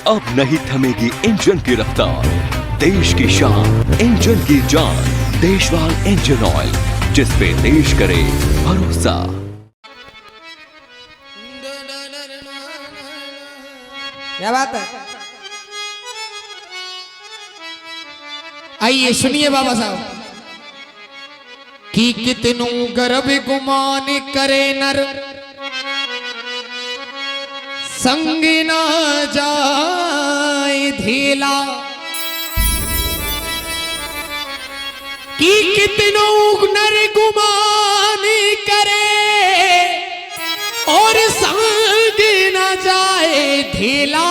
अब नहीं थमेगी इंजन की रफ्तार, देश की शान इंजन की जान, देशवाल इंजन ऑयल, जिस पे देश करे भरोसा। क्या बात है? आइए सुनिए बाबा साहब कि कितनों गर्भ गुमान करे नर, संग न जाए धेला। कि कितनों नर गुमान करे और संग न जाए धेला,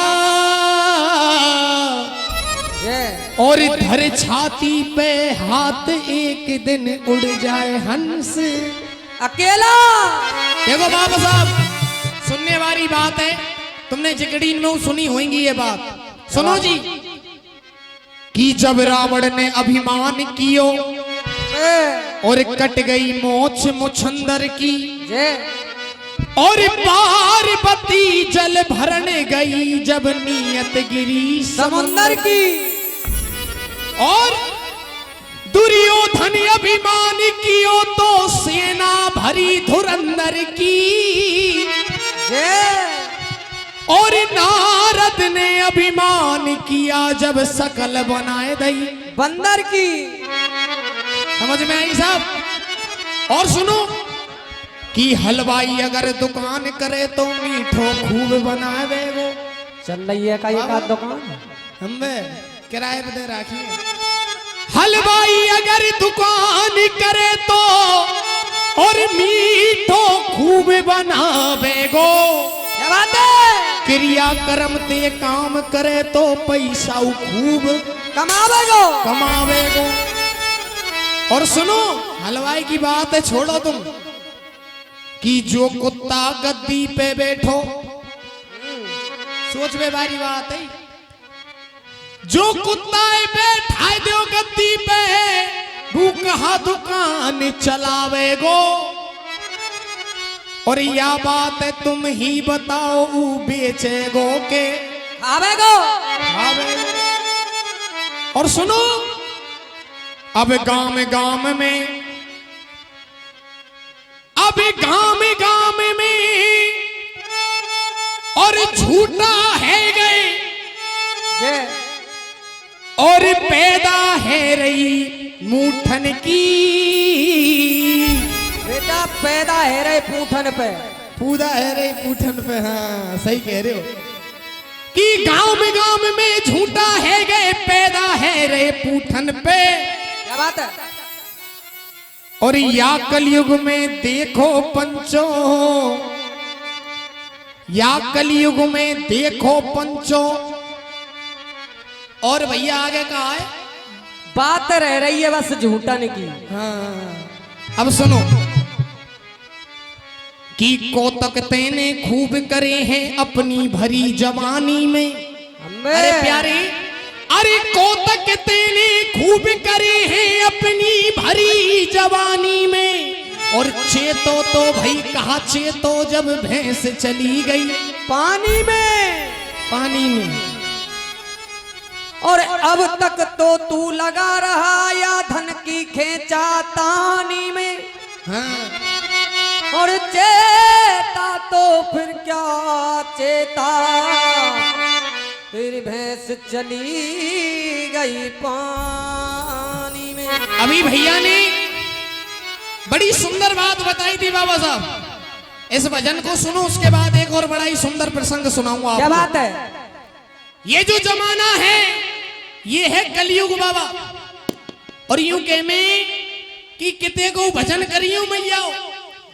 और धर छाती पे हाथ एक दिन उड़ जाए हंस अकेला। देखो बाबा साहब, सुनने वाली बात है, तुमने जिगड़ी में सुनी होंगी ये बात। सुनो जी कि जब रावण ने अभिमान कियो और कट गई मोछ मुछंदर की, और पार्वती जल भरन गई जब नियत गिरी समुंदर की, और दुर्योधन अभिमान कियो तो सेना भरी धुरंधर की, और नारद ने अभिमान किया जब सकल बनाए दई बंदर की। समझ में आई साहब? और सुनो कि हलवाई अगर दुकान करे तो मीठो खूब बनावे वो। चल रही है का एक दुकान हमें किराए पे दे रखिए। हलवाई अगर दुकान करे तो और मीठो खूब बनावे गो। क्या बात है? क्रिया कर्म ते काम करे तो पैसा खूब कमावे गो। और सुनो हलवाई की बात है, छोड़ो तुम, कि जो कुत्ता गद्दी पे बैठो, सोच में बारी बात है, जो कुत्ता बैठा दो गद्दी पे वो कहा दुकान चलावे गो। और या बात है तुम ही बताओ वो बेचे गो के आवे गो। और सुनो अब गांव गांव में, अब गांव गांव में और झूठा है गए और पैदा है रही मूठन की। बेटा पैदा है रही पूठन पे, पूदा है रही पूठन पे। हाँ सही कह रहे हो कि गांव में झूठा है गए पैदा है रे पूठन पे। क्या बात है? और या कलयुग में देखो पंचो, या कलयुग में देखो पंचो। और भैया आगे कहा है, बात रह रही है बस झूठन की। हाँ अब सुनो कि कोतक तेने खूब करे हैं अपनी भरी जवानी में। अरे प्यारे, अरे कोतक तेने खूब करे हैं अपनी भरी जवानी में। और चेतो तो भाई कहा चेतो जब भैंस चली गई पानी में, पानी में। और अब तक तो तू लगा रहा या धन की खेचा तानी में। हाँ। और चेता तो फिर क्या चेता, फिर भैंस चली गई पानी में। अभी भैया ने बड़ी सुंदर बात बताई थी बाबा साहब। इस भजन को सुनो, उसके बाद एक और बड़ा ही सुंदर प्रसंग सुनाऊंगा। क्या बात है? ये जो जमाना है ये है कलयुग बाबा। और यूं कह में कि किते को भजन करियो मैया,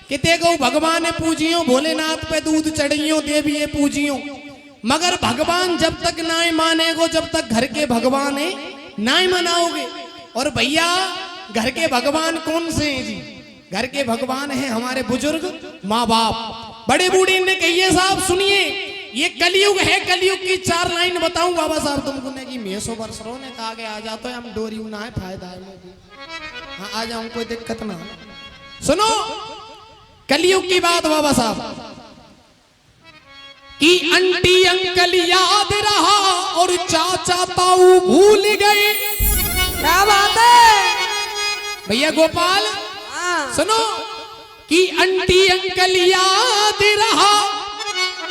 किते को भगवान पूजियो, भोलेनाथ पे दूध चढ़ियो, देवी पूजियो। मगर भगवान जब तक ना मानेगो, जब तक घर के भगवान है ना मनाओगे। और भैया घर के भगवान कौन से हैं जी? घर के भगवान हैं हमारे बुजुर्ग माँ बाप। बड़े बूढ़े ने कहिए साहब सुनिए, ये कलयुग है, कलयुग की 4 लाइन बताऊं बाबा साहब तुमको। ने कि मेसो बरसरों ने कहा आ जाते हम डोरी ना है फायदा है। हाँ आ जाऊं, कोई दिक्कत ना। सुनो कलयुग की बात बाबा साहब कि अंटी अंकल याद रहा चाचा ताऊ भूल गए। क्या बात है भैया गोपाल हाँ। सुनो कि आंटी अंकल याद रहा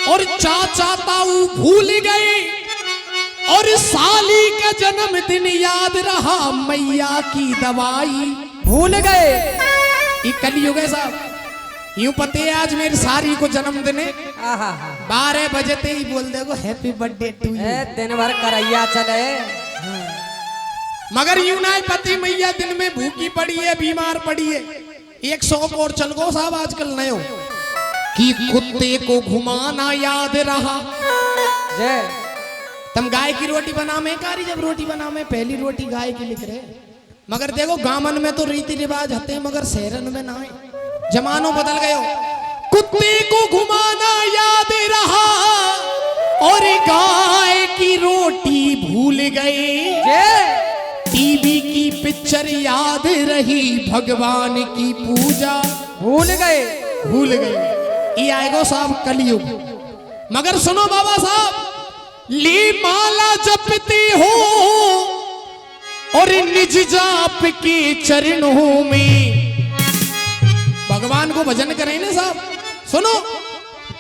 और चाचा ताऊ भूल गए और साली का जन्मदिन याद रहा, मैया की दवाई भूल गए। ये कलयुग है साहब, यूं पते है आज मेरी सारी को जन्मदिन है, 12 बजते ही बोल देगो हैप्पी बर्थडे टू यू। दिन भर करैया चले मगर यूं ना पति मैया दिन में भूखी पड़ी है, बीमार पड़ी है। एक शौक और चल गो साहब आजकल नयो कि कुत्ते को घुमाना याद रहा। जय तुम गाय की रोटी बना में कारी, जब रोटी बना में पहली रोटी गाय की लिख रहे, मगर देखो गामन में तो रीति रिवाज हते मगर शहरन में ना है, जमानो बदल गयो। कुत्ते को घुमाना याद रहा और गाय की रोटी भूल गए। जय टीवी की पिक्चर याद रही, भगवान की पूजा भूल गए। भूल गए। ये आएगो साहब कलयुग। मगर सुनो बाबा साहब, ली माला जपते हो और निज जाप के चरणों में भगवान को भजन करें ना साहब। सुनो,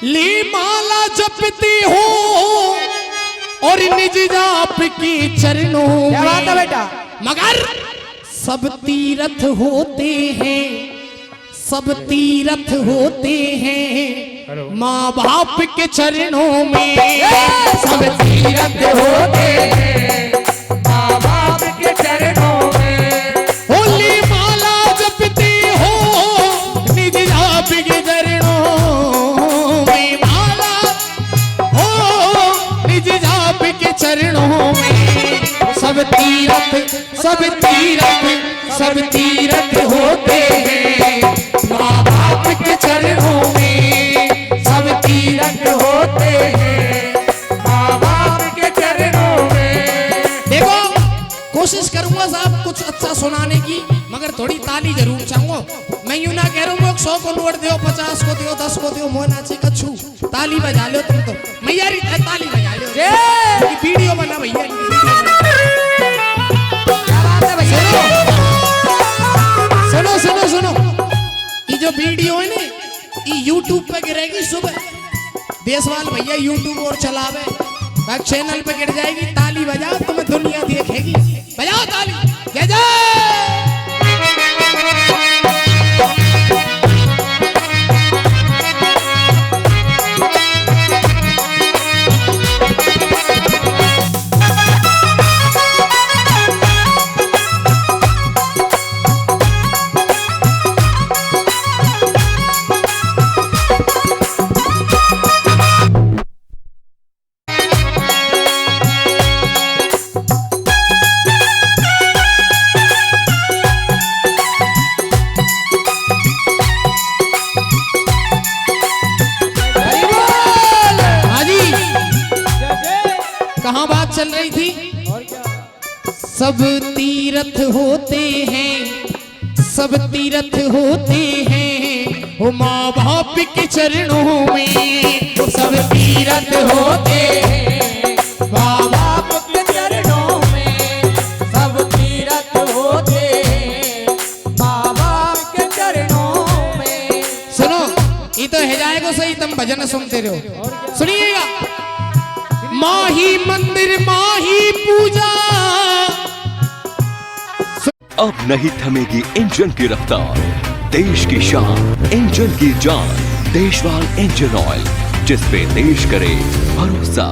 ली माला जपते हो और निज जाप के चरणों में। क्या बात है बेटा। मगर सब तीर्थ होते हैं, सब तीर्थ होते हैं माँ बाप के चरणों में। सब तीर्थ होते हैं माँ बाप के चरणों में। होली माला जपते हो निज जाप के चरणों में, माला हो निज जाप के चरणों में। सब तीर्थ सब तीर्थ सब तीर्थ होते हैं माँ बाप के चरणों में। सब तीर्थ होते हैं माँ बाप के चरणों में। देखो कोशिश करूंगा साहब कुछ अच्छा सुनाने की, मगर थोड़ी ताली जरूर चाहूंगा। मैं यूं ना कह रहा हूँ 100 को नोट दो, 50 को दो, 10 को दो, मोह नाची कच्छू ताली बजा लो तुम तो। मैया ताली बजा लो, वीडियो बना भैया। सुनो सुनो सुनो, ये जो वीडियो है ना ये YouTube पे गिरेगी सुबह, देशवाल भैया YouTube और चलावे, बैक चैनल पे गिर जाएगी। ताली बजाओ तुम्हें दुनिया देखेगी, बजाओ ताली। जय जय। कहाँ बात चल रही थी? सब तीर्थ होते हैं, सब तीर्थ होते हैं वो माँ बाप के चरणों में। सब तीर्थ होते हैं माँ बाप के चरणों में। सब तीर्थ होते हैं माँ बाप के चरणों में। सुनो, ये तो है जाएगा सही, तुम भजन सुनते रहो। सुनिएगा, माही मंदिर माही पूजा। अब नहीं थमेगी इंजन की रफ्तार, देश की शान इंजन की जान। देशवाल इंजन ऑयल, जिस पे देश करे भरोसा।